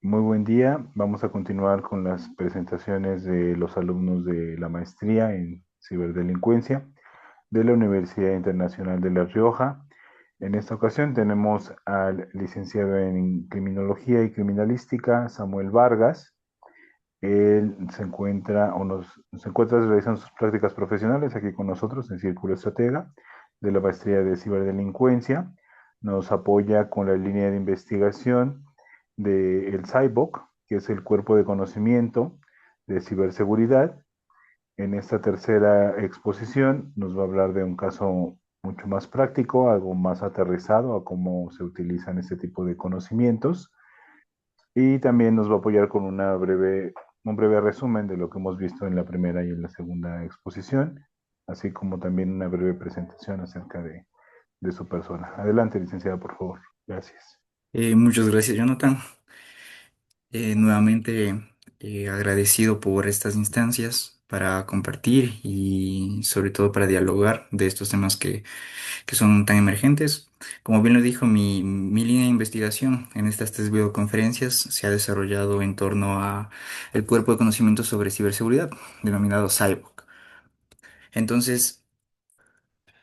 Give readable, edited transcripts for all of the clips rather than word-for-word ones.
Muy buen día. Vamos a continuar con las presentaciones de los alumnos de la maestría en ciberdelincuencia de la Universidad Internacional de La Rioja. En esta ocasión tenemos al licenciado en Criminología y Criminalística, Samuel Vargas. Él se encuentra realizando sus prácticas profesionales aquí con nosotros en Círculo Estratega de la maestría de ciberdelincuencia. Nos apoya con la línea de investigación del CyBOC, que es el Cuerpo de Conocimiento de Ciberseguridad. En esta tercera exposición nos va a hablar de un caso mucho más práctico, algo más aterrizado a cómo se utilizan este tipo de conocimientos. Y también nos va a apoyar con un breve resumen de lo que hemos visto en la primera y en la segunda exposición, así como también una breve presentación acerca de su persona. Adelante, licenciada, por favor. Gracias. Muchas gracias, Jonathan. Nuevamente agradecido por estas instancias para compartir y sobre todo para dialogar de estos temas que son tan emergentes. Como bien lo dijo, mi línea de investigación en estas tres videoconferencias se ha desarrollado en torno a el cuerpo de conocimiento sobre ciberseguridad, denominado CyBOC. Entonces,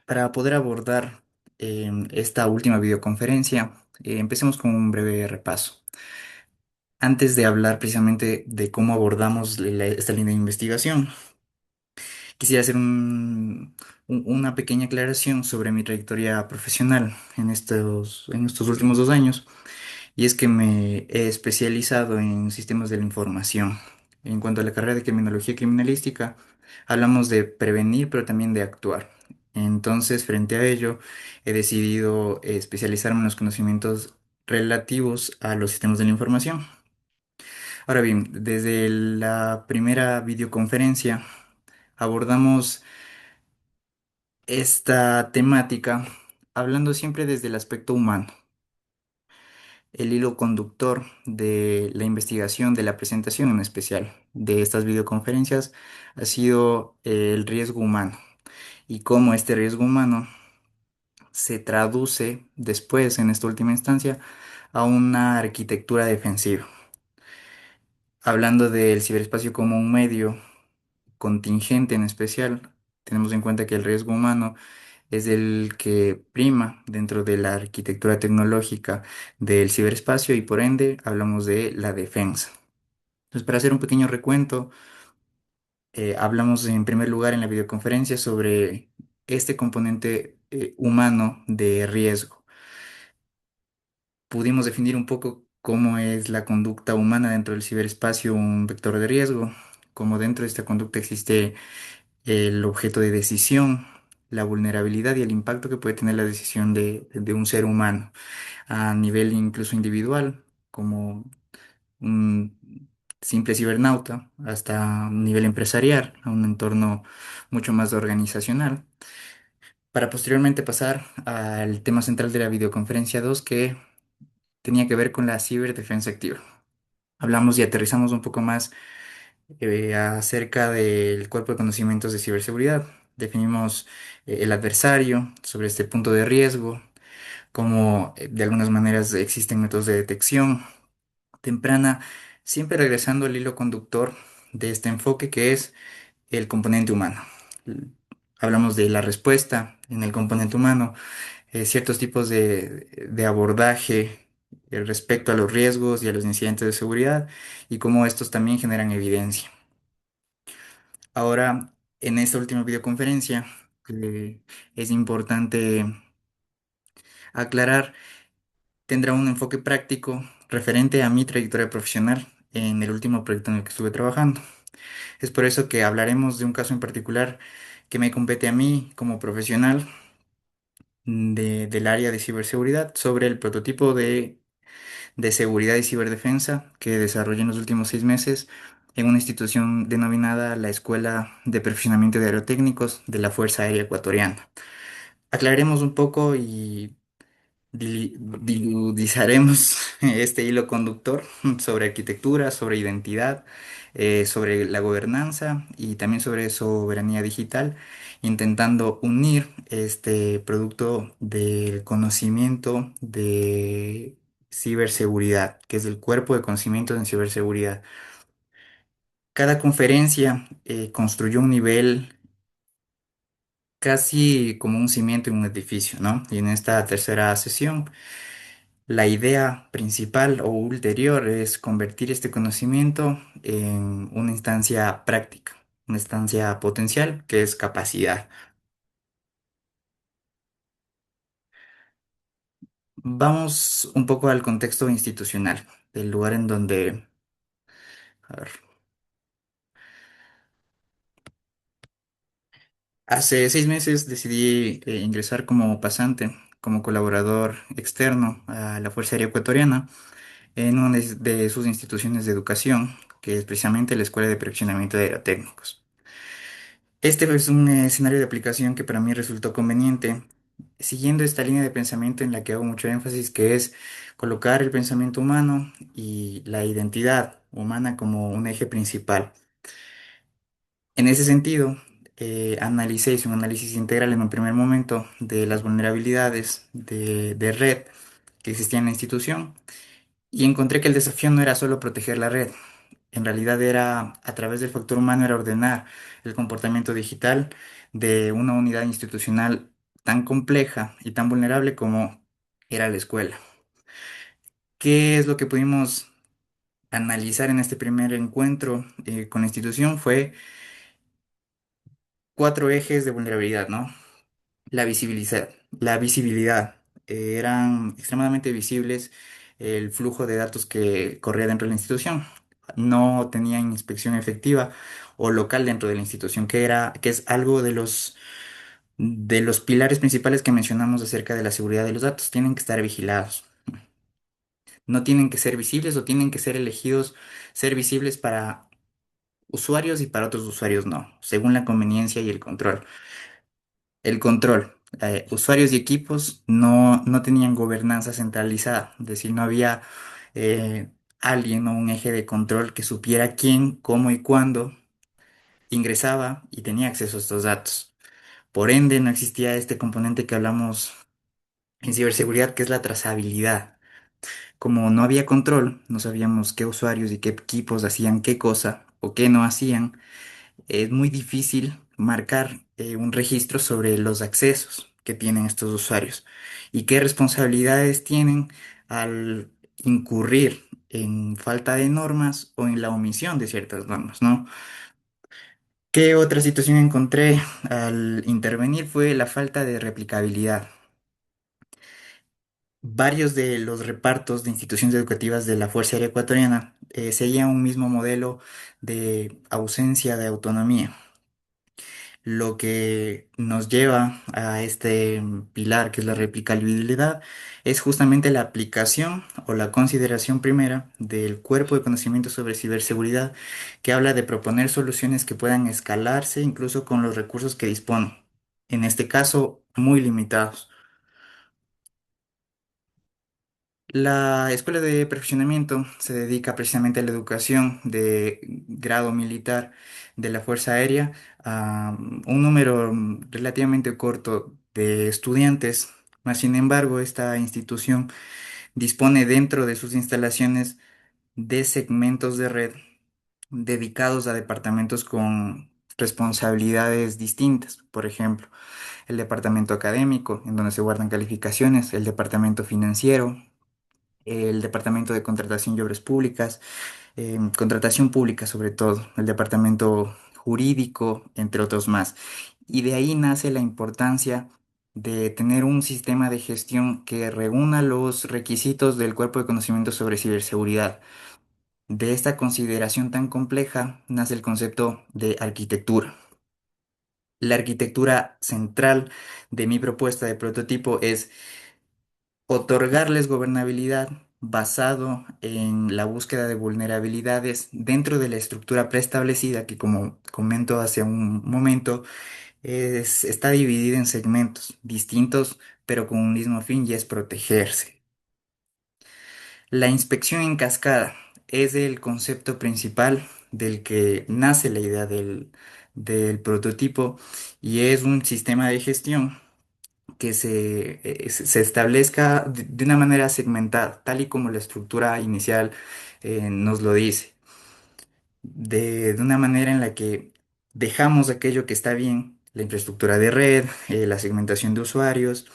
para poder abordar esta última videoconferencia, empecemos con un breve repaso. Antes de hablar precisamente de cómo abordamos esta línea de investigación, quisiera hacer una pequeña aclaración sobre mi trayectoria profesional en estos últimos 2 años, y es que me he especializado en sistemas de la información. En cuanto a la carrera de criminología y criminalística, hablamos de prevenir, pero también de actuar. Entonces, frente a ello, he decidido especializarme en los conocimientos relativos a los sistemas de la información. Ahora bien, desde la primera videoconferencia abordamos esta temática hablando siempre desde el aspecto humano. El hilo conductor de la investigación, de la presentación en especial de estas videoconferencias ha sido el riesgo humano y cómo este riesgo humano se traduce después, en esta última instancia, a una arquitectura defensiva. Hablando del ciberespacio como un medio contingente en especial, tenemos en cuenta que el riesgo humano es el que prima dentro de la arquitectura tecnológica del ciberespacio y por ende hablamos de la defensa. Entonces, para hacer un pequeño recuento, hablamos en primer lugar en la videoconferencia sobre este componente humano de riesgo. Pudimos definir un poco cómo es la conducta humana dentro del ciberespacio, un vector de riesgo, cómo dentro de esta conducta existe el objeto de decisión, la vulnerabilidad y el impacto que puede tener la decisión de un ser humano a nivel incluso individual, como un simple cibernauta, hasta un nivel empresarial, a un entorno mucho más organizacional, para posteriormente pasar al tema central de la videoconferencia 2 que tenía que ver con la ciberdefensa activa. Hablamos y aterrizamos un poco más acerca del cuerpo de conocimientos de ciberseguridad. Definimos el adversario sobre este punto de riesgo, cómo de algunas maneras existen métodos de detección temprana, siempre regresando al hilo conductor de este enfoque que es el componente humano. L- Hablamos de la respuesta en el componente humano, ciertos tipos de abordaje respecto a los riesgos y a los incidentes de seguridad y cómo estos también generan evidencia. Ahora, en esta última videoconferencia, eh, es importante aclarar, tendrá un enfoque práctico referente a mi trayectoria profesional en el último proyecto en el que estuve trabajando. Es por eso que hablaremos de un caso en particular que me compete a mí como profesional del área de ciberseguridad sobre el prototipo de seguridad y ciberdefensa que desarrollé en los últimos 6 meses en una institución denominada la Escuela de Perfeccionamiento de Aerotécnicos de la Fuerza Aérea Ecuatoriana. Aclararemos un poco y diludizaremos este hilo conductor sobre arquitectura, sobre identidad, sobre la gobernanza y también sobre soberanía digital, intentando unir este producto del conocimiento ciberseguridad, que es el cuerpo de conocimientos en ciberseguridad. Cada conferencia construyó un nivel casi como un cimiento en un edificio, ¿no? Y en esta tercera sesión, la idea principal o ulterior es convertir este conocimiento en una instancia práctica, una instancia potencial, que es capacidad. Vamos un poco al contexto institucional, del lugar en donde, a ver, hace 6 meses decidí ingresar como pasante, como colaborador externo a la Fuerza Aérea Ecuatoriana en una de sus instituciones de educación, que es precisamente la Escuela de Perfeccionamiento de Aerotécnicos. Este es un escenario de aplicación que para mí resultó conveniente, siguiendo esta línea de pensamiento en la que hago mucho énfasis, que es colocar el pensamiento humano y la identidad humana como un eje principal. En ese sentido, hice un análisis integral en un primer momento de las vulnerabilidades de red que existían en la institución y encontré que el desafío no era solo proteger la red, en realidad era, a través del factor humano, era ordenar el comportamiento digital de una unidad institucional tan compleja y tan vulnerable como era la escuela. ¿Qué es lo que pudimos analizar en este primer encuentro con la institución? Fue cuatro ejes de vulnerabilidad, ¿no? La visibilidad. Eran extremadamente visibles el flujo de datos que corría dentro de la institución. No tenían inspección efectiva o local dentro de la institución, que es algo de los pilares principales que mencionamos acerca de la seguridad de los datos. Tienen que estar vigilados. No tienen que ser visibles o tienen que ser elegidos ser visibles para usuarios y para otros usuarios no, según la conveniencia y el control. El control. Usuarios y equipos no tenían gobernanza centralizada, es decir, no había eh, alguien o un eje de control que supiera quién, cómo y cuándo ingresaba y tenía acceso a estos datos. Por ende, no existía este componente que hablamos en ciberseguridad, que es la trazabilidad. Como no había control, no sabíamos qué usuarios y qué equipos hacían qué cosa o qué no hacían, es muy difícil marcar un registro sobre los accesos que tienen estos usuarios y qué responsabilidades tienen al incurrir en falta de normas o en la omisión de ciertas normas, ¿no? ¿Qué otra situación encontré al intervenir? Fue la falta de replicabilidad. Varios de los repartos de instituciones educativas de la Fuerza Aérea Ecuatoriana seguían un mismo modelo de ausencia de autonomía. Lo que nos lleva a este pilar que es la replicabilidad es justamente la aplicación o la consideración primera del cuerpo de conocimiento sobre ciberseguridad que habla de proponer soluciones que puedan escalarse incluso con los recursos que disponen, en este caso muy limitados. La Escuela de Perfeccionamiento se dedica precisamente a la educación de grado militar de la Fuerza Aérea a un número relativamente corto de estudiantes. Mas, sin embargo, esta institución dispone dentro de sus instalaciones de segmentos de red dedicados a departamentos con responsabilidades distintas. Por ejemplo, el departamento académico, en donde se guardan calificaciones, el departamento financiero, el Departamento de Contratación y Obras Públicas, contratación pública sobre todo, el Departamento Jurídico, entre otros más. Y de ahí nace la importancia de tener un sistema de gestión que reúna los requisitos del Cuerpo de Conocimiento sobre Ciberseguridad. De esta consideración tan compleja nace el concepto de arquitectura. La arquitectura central de mi propuesta de prototipo es otorgarles gobernabilidad basado en la búsqueda de vulnerabilidades dentro de la estructura preestablecida que, como comento hace un momento, está dividida en segmentos distintos, pero con un mismo fin y es protegerse. La inspección en cascada es el concepto principal del que nace la idea del prototipo y es un sistema de gestión que se establezca de una manera segmentada, tal y como la estructura inicial nos lo dice, de una manera en la que dejamos aquello que está bien, la infraestructura de red, la segmentación de usuarios,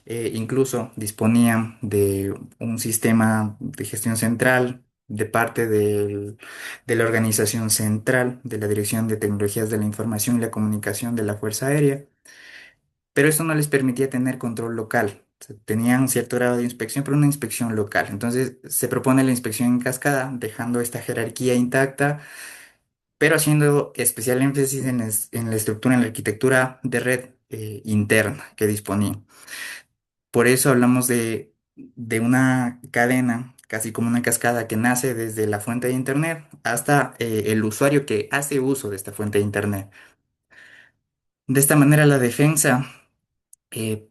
incluso disponían de un sistema de gestión central de parte de la organización central de la Dirección de Tecnologías de la Información y la Comunicación de la Fuerza Aérea, pero esto no les permitía tener control local. O sea, tenían un cierto grado de inspección, pero una inspección local. Entonces se propone la inspección en cascada, dejando esta jerarquía intacta, pero haciendo especial énfasis en la estructura, en la arquitectura de red interna que disponía. Por eso hablamos de una cadena, casi como una cascada que nace desde la fuente de Internet hasta el usuario que hace uso de esta fuente de Internet. De esta manera, la defensa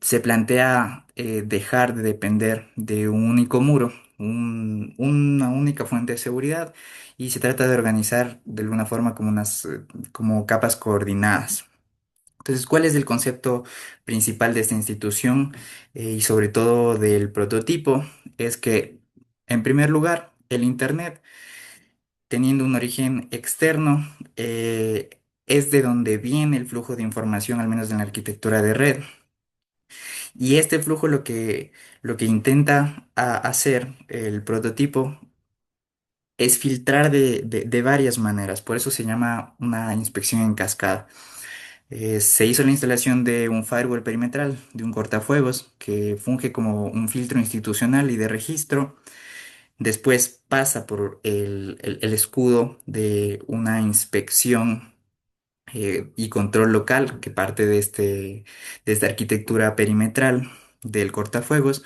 se plantea dejar de depender de un único muro, una única fuente de seguridad, y se trata de organizar de alguna forma como como capas coordinadas. Entonces, ¿cuál es el concepto principal de esta institución y sobre todo del prototipo? Es que, en primer lugar, el Internet, teniendo un origen externo, es de donde viene el flujo de información, al menos en la arquitectura de red. Y este flujo lo que intenta hacer el prototipo es filtrar de varias maneras. Por eso se llama una inspección en cascada. Se hizo la instalación de un firewall perimetral, de un cortafuegos, que funge como un filtro institucional y de registro. Después pasa por el escudo de una inspección y control local que parte de esta arquitectura perimetral del cortafuegos.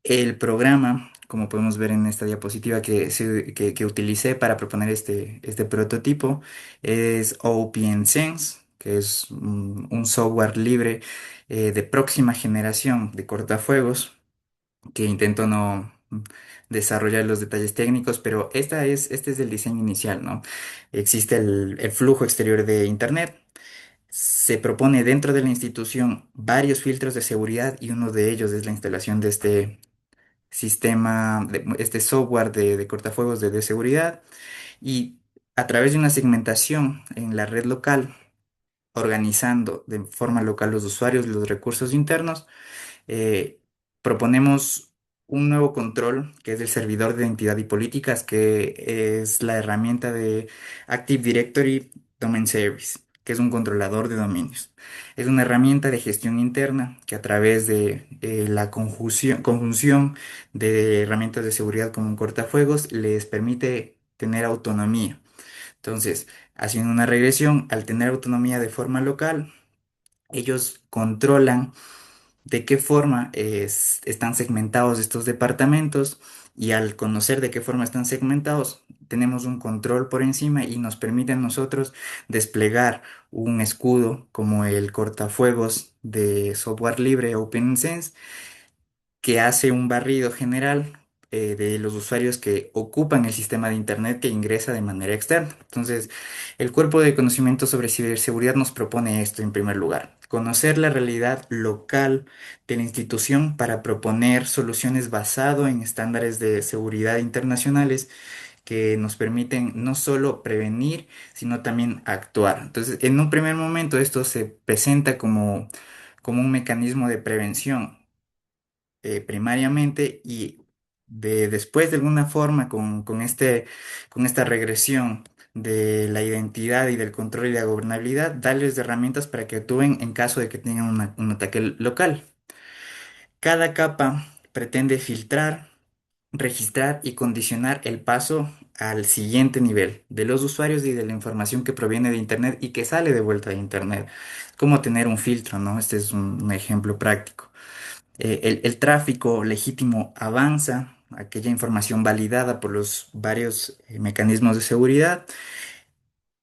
El programa, como podemos ver en esta diapositiva que utilicé para proponer este prototipo, es OpenSense, que es un software libre de próxima generación de cortafuegos, que intento no desarrollar los detalles técnicos, pero este es el diseño inicial, ¿no? Existe el flujo exterior de Internet. Se propone dentro de la institución varios filtros de seguridad y uno de ellos es la instalación de este sistema, este software de cortafuegos de seguridad, y a través de una segmentación en la red local, organizando de forma local los usuarios, los recursos internos, eh, proponemos un nuevo control que es el servidor de identidad y políticas, que es la herramienta de Active Directory Domain Service, que es un controlador de dominios. Es una herramienta de gestión interna que a través de la conjunción de herramientas de seguridad como un cortafuegos les permite tener autonomía. Entonces, haciendo una regresión, al tener autonomía de forma local, ellos controlan de qué forma están segmentados estos departamentos, y al conocer de qué forma están segmentados, tenemos un control por encima y nos permite a nosotros desplegar un escudo como el cortafuegos de software libre OpenSense, que hace un barrido general de los usuarios que ocupan el sistema de Internet que ingresa de manera externa. Entonces, el cuerpo de conocimiento sobre ciberseguridad nos propone esto en primer lugar: conocer la realidad local de la institución para proponer soluciones basado en estándares de seguridad internacionales que nos permiten no solo prevenir, sino también actuar. Entonces, en un primer momento esto se presenta como un mecanismo de prevención primariamente, y después de alguna forma con esta regresión de la identidad y del control y la gobernabilidad, darles herramientas para que actúen en caso de que tengan un ataque local. Cada capa pretende filtrar, registrar y condicionar el paso al siguiente nivel de los usuarios y de la información que proviene de Internet y que sale de vuelta de Internet. Como tener un filtro, ¿no? Este es un ejemplo práctico. El tráfico legítimo avanza, aquella información validada por los varios mecanismos de seguridad.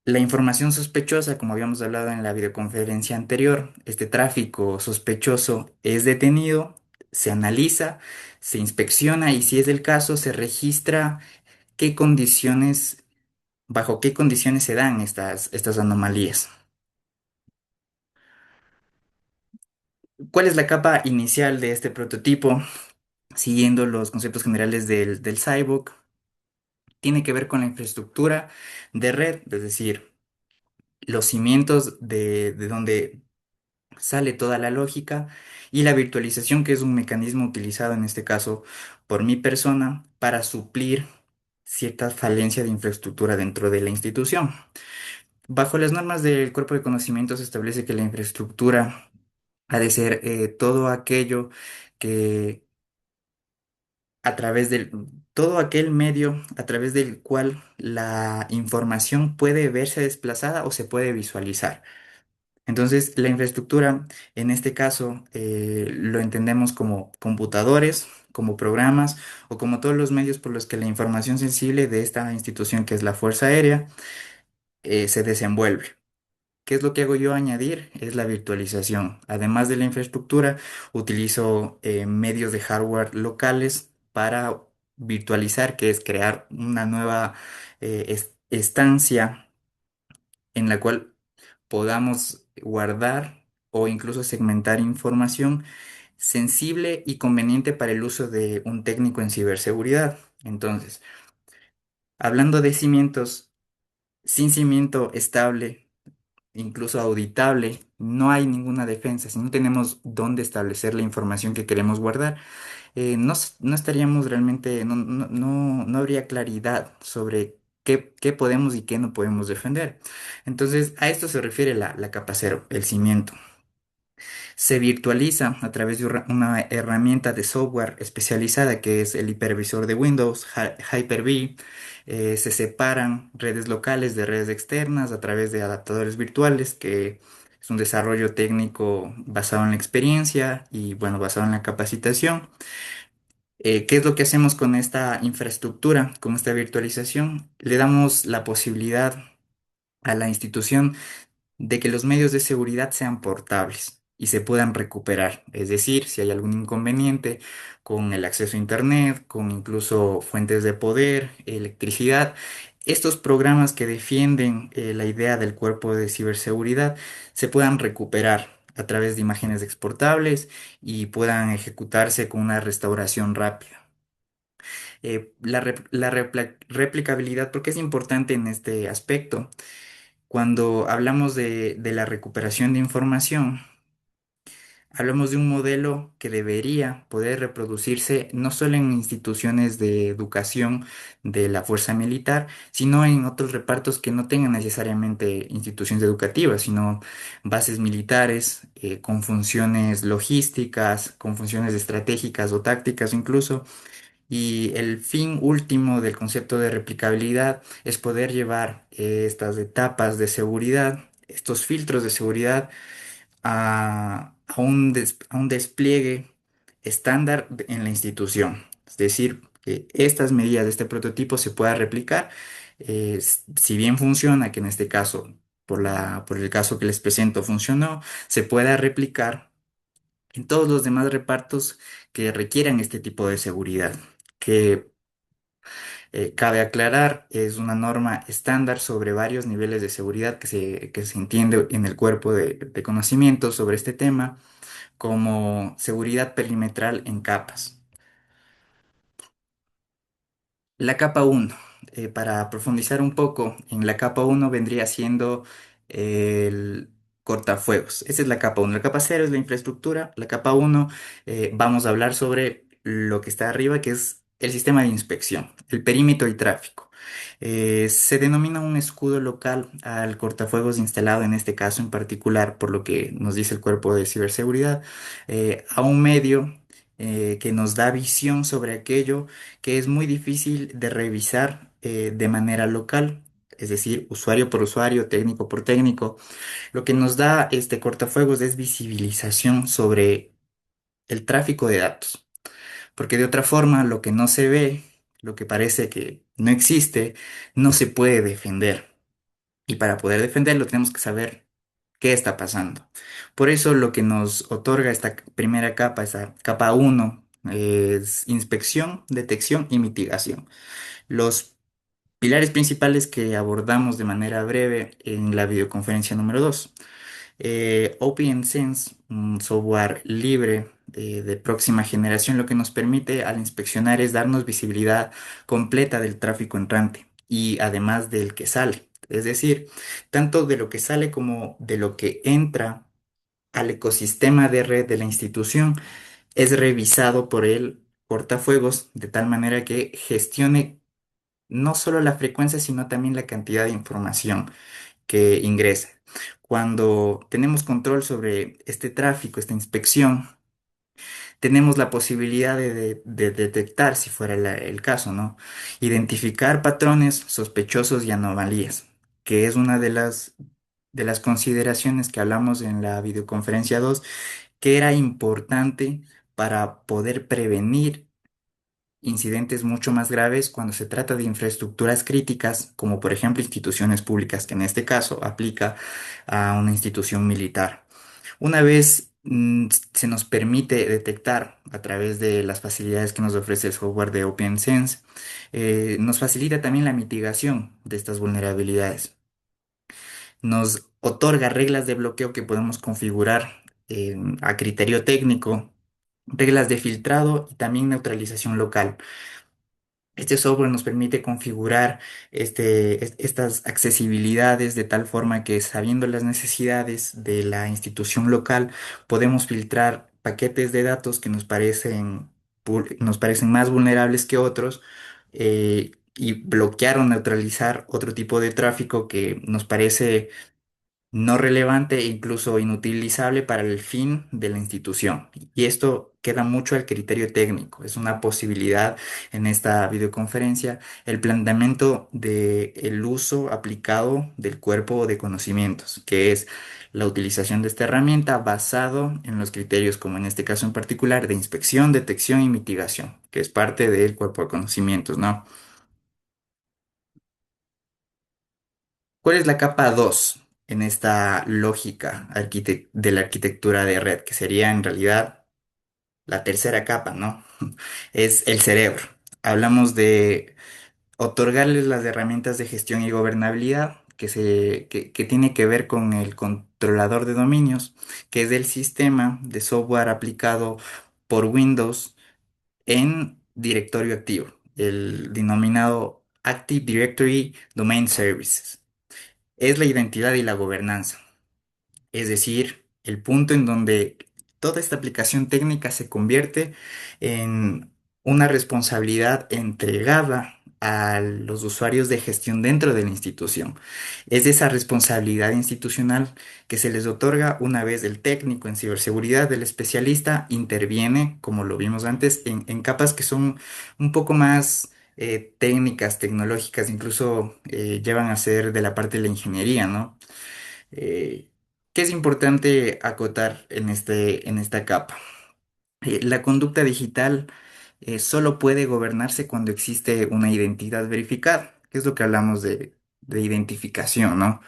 La información sospechosa, como habíamos hablado en la videoconferencia anterior, este tráfico sospechoso es detenido, se analiza, se inspecciona y, si es el caso, se registra qué condiciones, bajo qué condiciones se dan estas anomalías. ¿Cuál es la capa inicial de este prototipo? Siguiendo los conceptos generales del cyborg, tiene que ver con la infraestructura de red, es decir, los cimientos de donde sale toda la lógica y la virtualización, que es un mecanismo utilizado en este caso por mi persona para suplir cierta falencia de infraestructura dentro de la institución. Bajo las normas del cuerpo de conocimiento se establece que la infraestructura ha de ser todo aquello que a través del todo aquel medio a través del cual la información puede verse desplazada o se puede visualizar. Entonces, la infraestructura, en este caso, lo entendemos como computadores, como programas o como todos los medios por los que la información sensible de esta institución, que es la Fuerza Aérea, se desenvuelve. ¿Qué es lo que hago yo añadir? Es la virtualización. Además de la infraestructura, utilizo medios de hardware locales para virtualizar, que es crear una nueva estancia en la cual podamos guardar o incluso segmentar información sensible y conveniente para el uso de un técnico en ciberseguridad. Entonces, hablando de cimientos, sin cimiento estable, incluso auditable, no hay ninguna defensa. Si no tenemos dónde establecer la información que queremos guardar, no estaríamos realmente, no habría claridad sobre qué podemos y qué no podemos defender. Entonces, a esto se refiere la capa cero, el cimiento. Se virtualiza a través de una herramienta de software especializada que es el hipervisor de Windows, Hyper-V. Se separan redes locales de redes externas a través de adaptadores virtuales, que es un desarrollo técnico basado en la experiencia y bueno, basado en la capacitación. ¿Qué es lo que hacemos con esta infraestructura, con esta virtualización? Le damos la posibilidad a la institución de que los medios de seguridad sean portables y se puedan recuperar. Es decir, si hay algún inconveniente con el acceso a Internet, con incluso fuentes de poder, electricidad, estos programas que defienden la idea del cuerpo de ciberseguridad se puedan recuperar a través de imágenes exportables y puedan ejecutarse con una restauración rápida. La replicabilidad, porque es importante en este aspecto. Cuando hablamos de la recuperación de información, hablamos de un modelo que debería poder reproducirse no solo en instituciones de educación de la fuerza militar, sino en otros repartos que no tengan necesariamente instituciones educativas, sino bases militares, con funciones logísticas, con funciones estratégicas o tácticas incluso. Y el fin último del concepto de replicabilidad es poder llevar estas etapas de seguridad, estos filtros de seguridad a un despliegue estándar en la institución. Es decir, que estas medidas de este prototipo se pueda replicar, si bien funciona, que en este caso, por el caso que les presento, funcionó, se pueda replicar en todos los demás repartos que requieran este tipo de seguridad, que cabe aclarar, es una norma estándar sobre varios niveles de seguridad que se entiende en el cuerpo de conocimiento sobre este tema como seguridad perimetral en capas. La capa uno, para profundizar un poco, en la capa uno vendría siendo el cortafuegos. Esa es la capa uno. La capa cero es la infraestructura. La capa uno, vamos a hablar sobre lo que está arriba, que es el sistema de inspección, el perímetro y tráfico. Se denomina un escudo local al cortafuegos instalado en este caso en particular, por lo que nos dice el cuerpo de ciberseguridad, a un medio que nos da visión sobre aquello que es muy difícil de revisar de manera local, es decir, usuario por usuario, técnico por técnico. Lo que nos da este cortafuegos es visibilización sobre el tráfico de datos, porque de otra forma lo que no se ve, lo que parece que no existe, no se puede defender. Y para poder defenderlo tenemos que saber qué está pasando. Por eso lo que nos otorga esta primera capa, esta capa uno, es inspección, detección y mitigación. Los pilares principales que abordamos de manera breve en la videoconferencia número 2. OpenSense, un software libre de próxima generación, lo que nos permite al inspeccionar es darnos visibilidad completa del tráfico entrante y además del que sale. Es decir, tanto de lo que sale como de lo que entra al ecosistema de red de la institución es revisado por el cortafuegos de tal manera que gestione no solo la frecuencia, sino también la cantidad de información que ingresa. Cuando tenemos control sobre este tráfico, esta inspección, tenemos la posibilidad de detectar, si fuera el caso, ¿no? Identificar patrones sospechosos y anomalías, que es una de las consideraciones que hablamos en la videoconferencia 2, que era importante para poder prevenir incidentes mucho más graves cuando se trata de infraestructuras críticas, como por ejemplo instituciones públicas, que en este caso aplica a una institución militar. Una vez se nos permite detectar a través de las facilidades que nos ofrece el software de OpenSense, nos facilita también la mitigación de estas vulnerabilidades. Nos otorga reglas de bloqueo que podemos configurar a criterio técnico, reglas de filtrado y también neutralización local. Este software nos permite configurar estas accesibilidades de tal forma que, sabiendo las necesidades de la institución local, podemos filtrar paquetes de datos que nos parecen más vulnerables que otros, y bloquear o neutralizar otro tipo de tráfico que nos parece no relevante e incluso inutilizable para el fin de la institución. Y esto queda mucho al criterio técnico. Es una posibilidad en esta videoconferencia el planteamiento del uso aplicado del cuerpo de conocimientos, que es la utilización de esta herramienta basado en los criterios, como en este caso en particular, de inspección, detección y mitigación, que es parte del cuerpo de conocimientos, ¿no? ¿Cuál es la capa 2 en esta lógica de la arquitectura de red? Que sería en realidad la tercera capa, ¿no? Es el cerebro. Hablamos de otorgarles las herramientas de gestión y gobernabilidad que tiene que ver con el controlador de dominios, que es el sistema de software aplicado por Windows en directorio activo, el denominado Active Directory Domain Services. Es la identidad y la gobernanza, es decir, el punto en donde toda esta aplicación técnica se convierte en una responsabilidad entregada a los usuarios de gestión dentro de la institución. Es esa responsabilidad institucional que se les otorga una vez el técnico en ciberseguridad, el especialista, interviene, como lo vimos antes, en capas que son un poco más técnicas, tecnológicas, incluso llevan a ser de la parte de la ingeniería, ¿no? Eh, ¿Qué es importante acotar en esta capa? La conducta digital solo puede gobernarse cuando existe una identidad verificada, que es lo que hablamos de identificación, ¿no?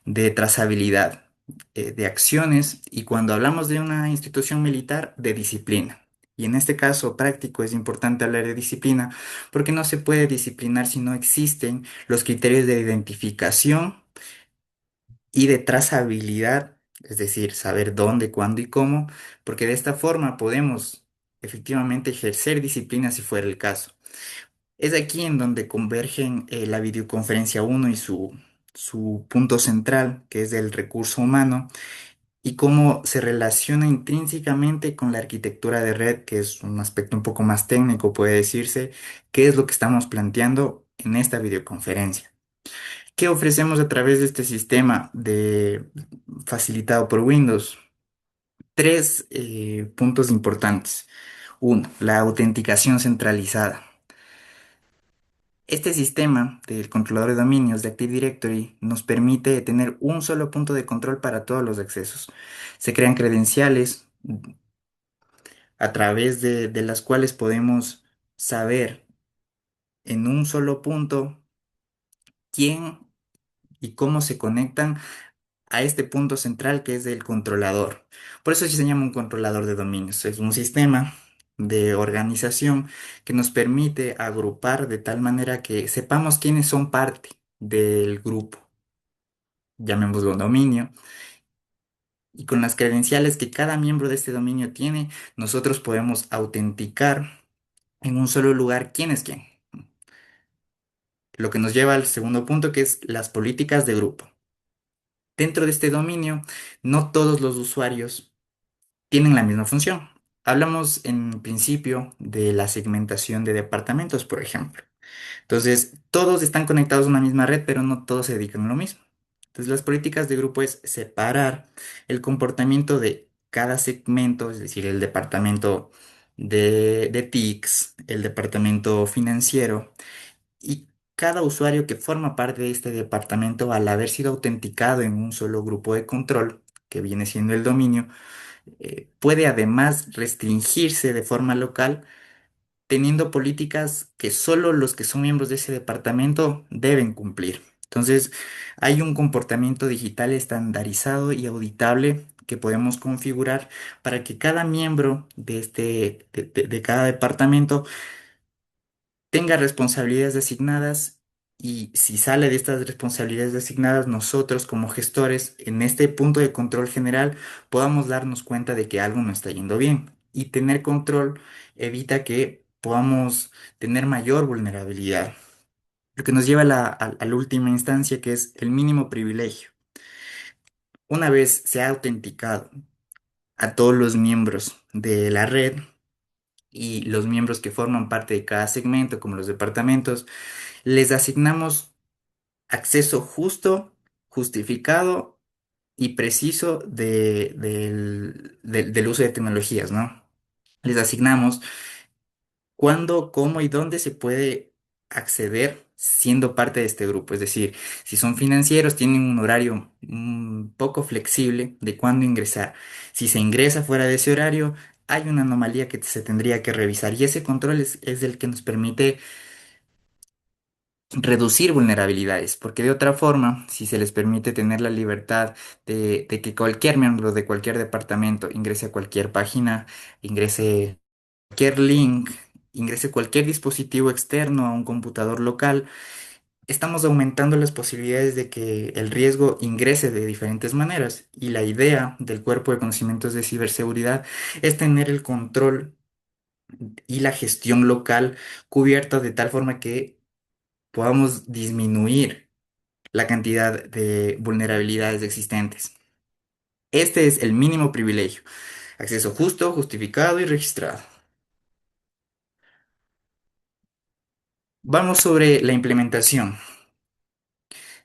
De trazabilidad, de acciones, y cuando hablamos de una institución militar, de disciplina. Y en este caso práctico es importante hablar de disciplina porque no se puede disciplinar si no existen los criterios de identificación y de trazabilidad, es decir, saber dónde, cuándo y cómo, porque de esta forma podemos efectivamente ejercer disciplina si fuera el caso. Es aquí en donde convergen la videoconferencia uno y su punto central, que es el recurso humano, y cómo se relaciona intrínsecamente con la arquitectura de red, que es un aspecto un poco más técnico, puede decirse, qué es lo que estamos planteando en esta videoconferencia. ¿Qué ofrecemos a través de este sistema facilitado por Windows? Tres puntos importantes. Uno, la autenticación centralizada. Este sistema del controlador de dominios de Active Directory nos permite tener un solo punto de control para todos los accesos. Se crean credenciales a través de las cuales podemos saber en un solo punto quién y cómo se conectan a este punto central que es el controlador. Por eso se llama un controlador de dominios. Es un sistema de organización que nos permite agrupar de tal manera que sepamos quiénes son parte del grupo, llamémoslo dominio, y con las credenciales que cada miembro de este dominio tiene, nosotros podemos autenticar en un solo lugar quién es quién. Lo que nos lleva al segundo punto, que es las políticas de grupo. Dentro de este dominio, no todos los usuarios tienen la misma función. Hablamos en principio de la segmentación de departamentos, por ejemplo. Entonces, todos están conectados a una misma red, pero no todos se dedican a lo mismo. Entonces, las políticas de grupo es separar el comportamiento de cada segmento, es decir, el departamento de TICS, el departamento financiero y cada usuario que forma parte de este departamento, al haber sido autenticado en un solo grupo de control, que viene siendo el dominio, puede además restringirse de forma local teniendo políticas que solo los que son miembros de ese departamento deben cumplir. Entonces, hay un comportamiento digital estandarizado y auditable que podemos configurar para que cada miembro de cada departamento tenga responsabilidades asignadas y si sale de estas responsabilidades asignadas, nosotros como gestores en este punto de control general podamos darnos cuenta de que algo no está yendo bien. Y tener control evita que podamos tener mayor vulnerabilidad. Lo que nos lleva a la última instancia, que es el mínimo privilegio. Una vez se ha autenticado a todos los miembros de la red y los miembros que forman parte de cada segmento, como los departamentos, les asignamos acceso justo, justificado y preciso del uso de tecnologías, ¿no? Les asignamos cuándo, cómo y dónde se puede acceder siendo parte de este grupo. Es decir, si son financieros, tienen un horario un poco flexible de cuándo ingresar. Si se ingresa fuera de ese horario, hay una anomalía que se tendría que revisar y ese control es el que nos permite reducir vulnerabilidades, porque de otra forma, si se les permite tener la libertad de que cualquier miembro de cualquier departamento ingrese a cualquier página, ingrese cualquier link, ingrese cualquier dispositivo externo a un computador local, estamos aumentando las posibilidades de que el riesgo ingrese de diferentes maneras. Y la idea del cuerpo de conocimientos de ciberseguridad es tener el control y la gestión local cubierta de tal forma que podamos disminuir la cantidad de vulnerabilidades existentes. Este es el mínimo privilegio. Acceso justo, justificado y registrado. Vamos sobre la implementación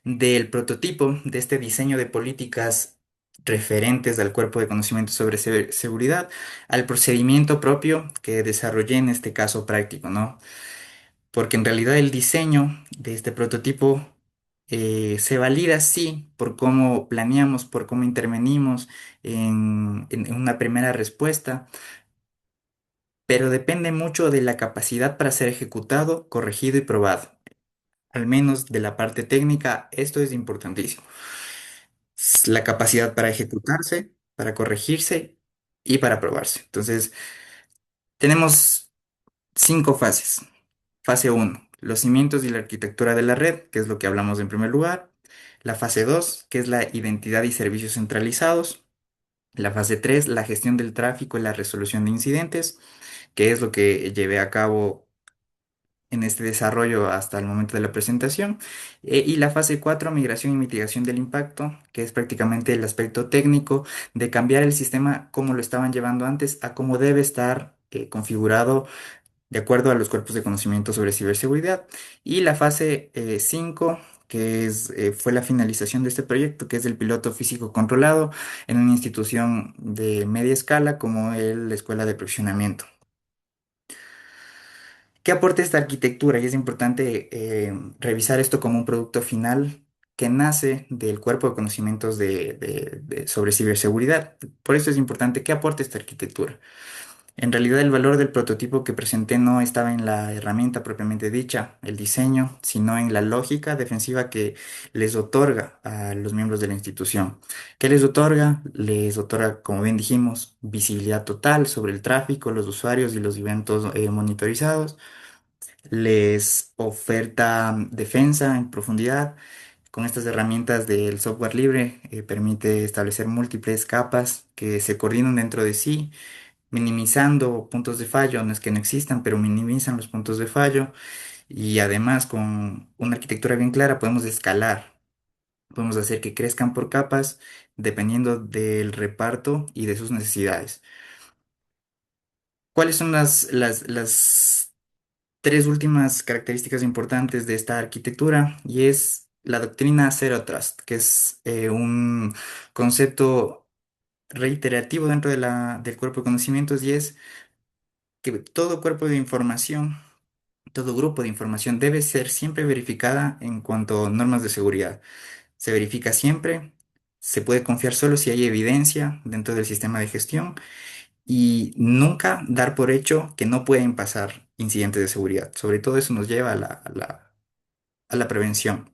del prototipo de este diseño de políticas referentes al cuerpo de conocimiento sobre seguridad al procedimiento propio que desarrollé en este caso práctico, ¿no? Porque en realidad el diseño de este prototipo se valida, sí, por cómo planeamos, por cómo intervenimos en una primera respuesta, pero depende mucho de la capacidad para ser ejecutado, corregido y probado. Al menos de la parte técnica, esto es importantísimo. La capacidad para ejecutarse, para corregirse y para probarse. Entonces, tenemos 5 fases. Fase uno, los cimientos y la arquitectura de la red, que es lo que hablamos en primer lugar. La fase 2, que es la identidad y servicios centralizados. La fase 3, la gestión del tráfico y la resolución de incidentes, que es lo que llevé a cabo en este desarrollo hasta el momento de la presentación. Y la fase 4, migración y mitigación del impacto, que es prácticamente el aspecto técnico de cambiar el sistema como lo estaban llevando antes a cómo debe estar configurado de acuerdo a los cuerpos de conocimiento sobre ciberseguridad. Y la fase 5, fue la finalización de este proyecto, que es el piloto físico controlado en una institución de media escala como la Escuela de Perfeccionamiento. ¿Qué aporta esta arquitectura? Y es importante revisar esto como un producto final que nace del cuerpo de conocimientos sobre ciberseguridad. Por eso es importante qué aporta esta arquitectura. En realidad el valor del prototipo que presenté no estaba en la herramienta propiamente dicha, el diseño, sino en la lógica defensiva que les otorga a los miembros de la institución. ¿Qué les otorga? Les otorga, como bien dijimos, visibilidad total sobre el tráfico, los usuarios y los eventos monitorizados. Les oferta defensa en profundidad Con estas herramientas del software libre permite establecer múltiples capas que se coordinan dentro de sí, minimizando puntos de fallo, no es que no existan, pero minimizan los puntos de fallo y además con una arquitectura bien clara podemos escalar, podemos hacer que crezcan por capas dependiendo del reparto y de sus necesidades. ¿Cuáles son las tres últimas características importantes de esta arquitectura? Y es la doctrina Zero Trust, que es un concepto reiterativo dentro de del cuerpo de conocimientos y es que todo cuerpo de información, todo grupo de información debe ser siempre verificada en cuanto a normas de seguridad. Se verifica siempre, se puede confiar solo si hay evidencia dentro del sistema de gestión y nunca dar por hecho que no pueden pasar incidentes de seguridad. Sobre todo eso nos lleva a a la prevención.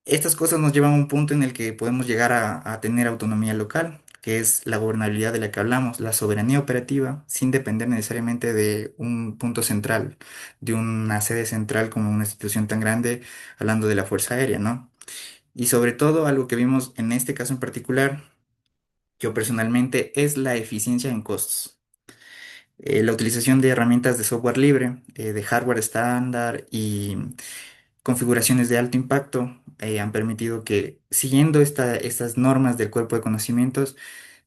Estas cosas nos llevan a un punto en el que podemos llegar a tener autonomía local, que es la gobernabilidad de la que hablamos, la soberanía operativa, sin depender necesariamente de un punto central, de una sede central como una institución tan grande, hablando de la Fuerza Aérea, ¿no? Y sobre todo, algo que vimos en este caso en particular, yo personalmente, es la eficiencia en costos. La utilización de herramientas de software libre, de hardware estándar y configuraciones de alto impacto han permitido que, siguiendo estas normas del cuerpo de conocimientos,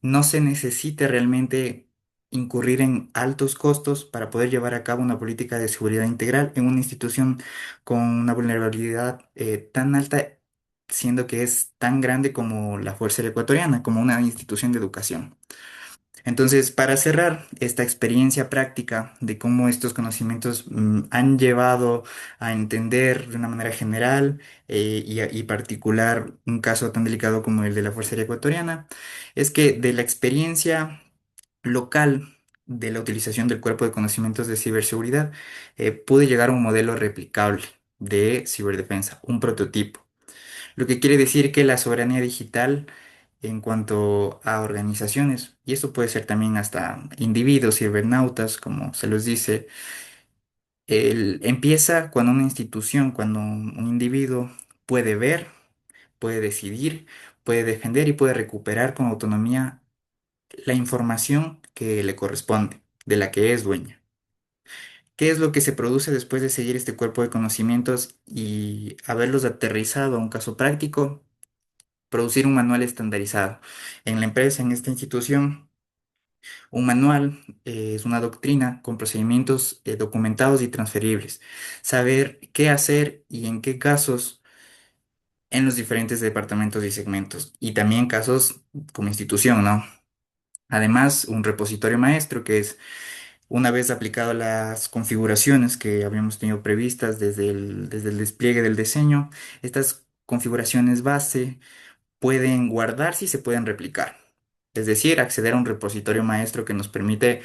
no se necesite realmente incurrir en altos costos para poder llevar a cabo una política de seguridad integral en una institución con una vulnerabilidad tan alta, siendo que es tan grande como la Fuerza Aérea Ecuatoriana, como una institución de educación. Entonces, para cerrar esta experiencia práctica de cómo estos conocimientos han llevado a entender de una manera general y particular un caso tan delicado como el de la Fuerza Aérea Ecuatoriana, es que de la experiencia local de la utilización del cuerpo de conocimientos de ciberseguridad, pude llegar a un modelo replicable de ciberdefensa, un prototipo. Lo que quiere decir que la soberanía digital en cuanto a organizaciones, y esto puede ser también hasta individuos, cibernautas, como se los dice, empieza cuando una institución, cuando un individuo puede ver, puede decidir, puede defender y puede recuperar con autonomía la información que le corresponde, de la que es dueña. ¿Qué es lo que se produce después de seguir este cuerpo de conocimientos y haberlos aterrizado a un caso práctico? Producir un manual estandarizado. En la empresa, en esta institución, un manual es una doctrina con procedimientos documentados y transferibles. Saber qué hacer y en qué casos en los diferentes departamentos y segmentos. Y también casos como institución, ¿no? Además, un repositorio maestro que es, una vez aplicado las configuraciones que habíamos tenido previstas desde el despliegue del diseño, estas configuraciones base pueden guardarse y se pueden replicar. Es decir, acceder a un repositorio maestro que nos permite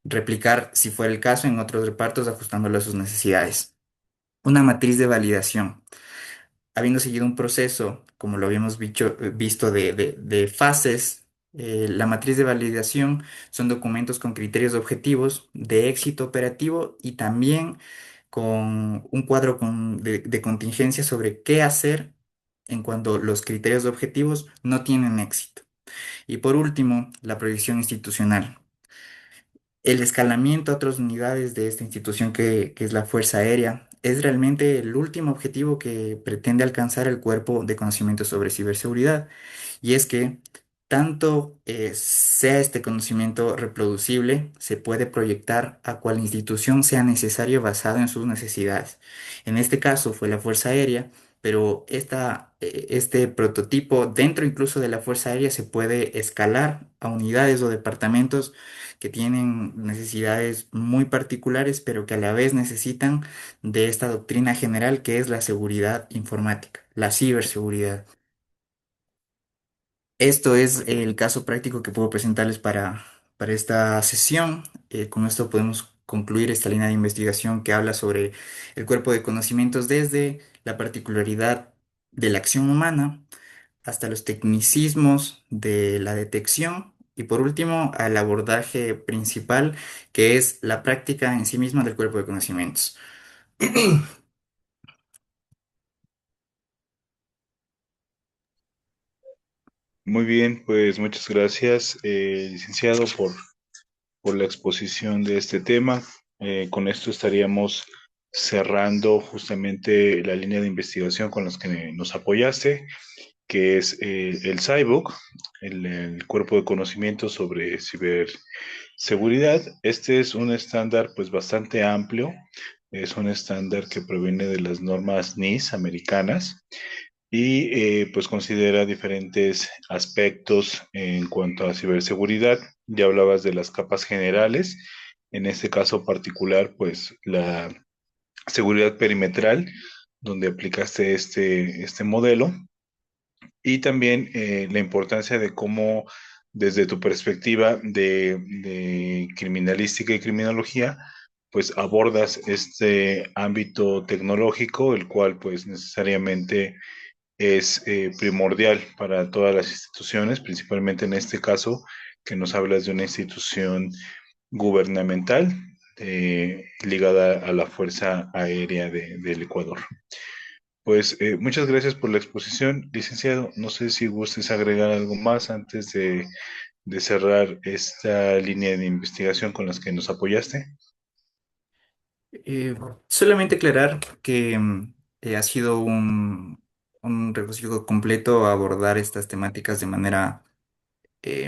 replicar, si fuera el caso, en otros repartos ajustándolo a sus necesidades. Una matriz de validación. Habiendo seguido un proceso, como lo habíamos visto, de fases, la matriz de validación son documentos con criterios objetivos de éxito operativo y también con un cuadro de contingencia sobre qué hacer en cuando los criterios objetivos no tienen éxito. Y por último, la proyección institucional. El escalamiento a otras unidades de esta institución que es la Fuerza Aérea es realmente el último objetivo que pretende alcanzar el cuerpo de conocimiento sobre ciberseguridad. Y es que tanto sea este conocimiento reproducible, se puede proyectar a cual institución sea necesario basado en sus necesidades. En este caso fue la Fuerza Aérea, pero este prototipo dentro incluso de la Fuerza Aérea se puede escalar a unidades o departamentos que tienen necesidades muy particulares, pero que a la vez necesitan de esta doctrina general que es la seguridad informática, la ciberseguridad. Esto es el caso práctico que puedo presentarles para esta sesión. Con esto podemos concluir esta línea de investigación que habla sobre el cuerpo de conocimientos desde la particularidad de la acción humana hasta los tecnicismos de la detección y por último al abordaje principal que es la práctica en sí misma del cuerpo de conocimientos. Muy bien, pues muchas gracias, licenciado, por la exposición de este tema. Con esto estaríamos cerrando justamente la línea de investigación con los que nos apoyaste, que es el CyBOok, el Cuerpo de Conocimiento sobre Ciberseguridad. Este es un estándar pues bastante amplio, es un estándar que proviene de las normas NIS americanas y pues considera diferentes aspectos en cuanto a ciberseguridad. Ya hablabas de las capas generales, en este caso particular, pues la seguridad perimetral, donde aplicaste este modelo, y también la importancia de cómo, desde tu perspectiva de criminalística y criminología, pues abordas este ámbito tecnológico, el cual pues necesariamente es primordial para todas las instituciones, principalmente en este caso que nos hablas de una institución gubernamental ligada a la Fuerza Aérea del Ecuador. Pues muchas gracias por la exposición, licenciado. No sé si gustes agregar algo más antes de cerrar esta línea de investigación con las que nos apoyaste. Eh, Solamente aclarar que ha sido un regocijo completo abordar estas temáticas de manera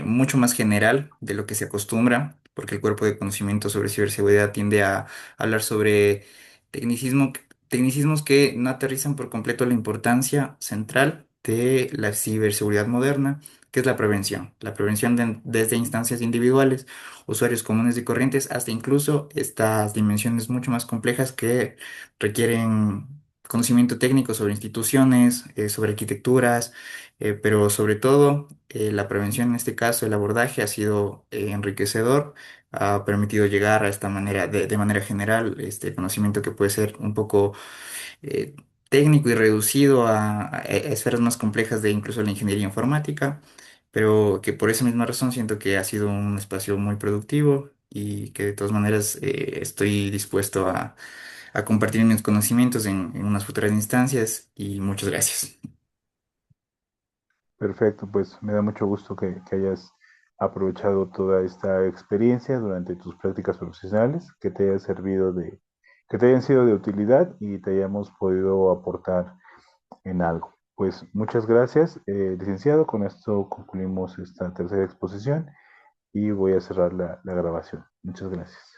mucho más general de lo que se acostumbra, porque el cuerpo de conocimiento sobre ciberseguridad tiende a hablar sobre tecnicismo, tecnicismos que no aterrizan por completo la importancia central de la ciberseguridad moderna, que es la prevención. La prevención desde instancias individuales, usuarios comunes y corrientes, hasta incluso estas dimensiones mucho más complejas que requieren conocimiento técnico sobre instituciones, sobre arquitecturas, pero sobre todo la prevención en este caso, el abordaje ha sido enriquecedor, ha permitido llegar a esta manera, de manera general, este conocimiento que puede ser un poco eh, técnico y reducido a esferas más complejas de incluso la ingeniería informática, pero que por esa misma razón siento que ha sido un espacio muy productivo y que de todas maneras estoy dispuesto a compartir mis conocimientos en unas futuras instancias y muchas gracias. Perfecto, pues me da mucho gusto que hayas aprovechado toda esta experiencia durante tus prácticas profesionales, que te haya servido que te hayan sido de utilidad y te hayamos podido aportar en algo. Pues muchas gracias, licenciado. Con esto concluimos esta tercera exposición y voy a cerrar la grabación. Muchas gracias.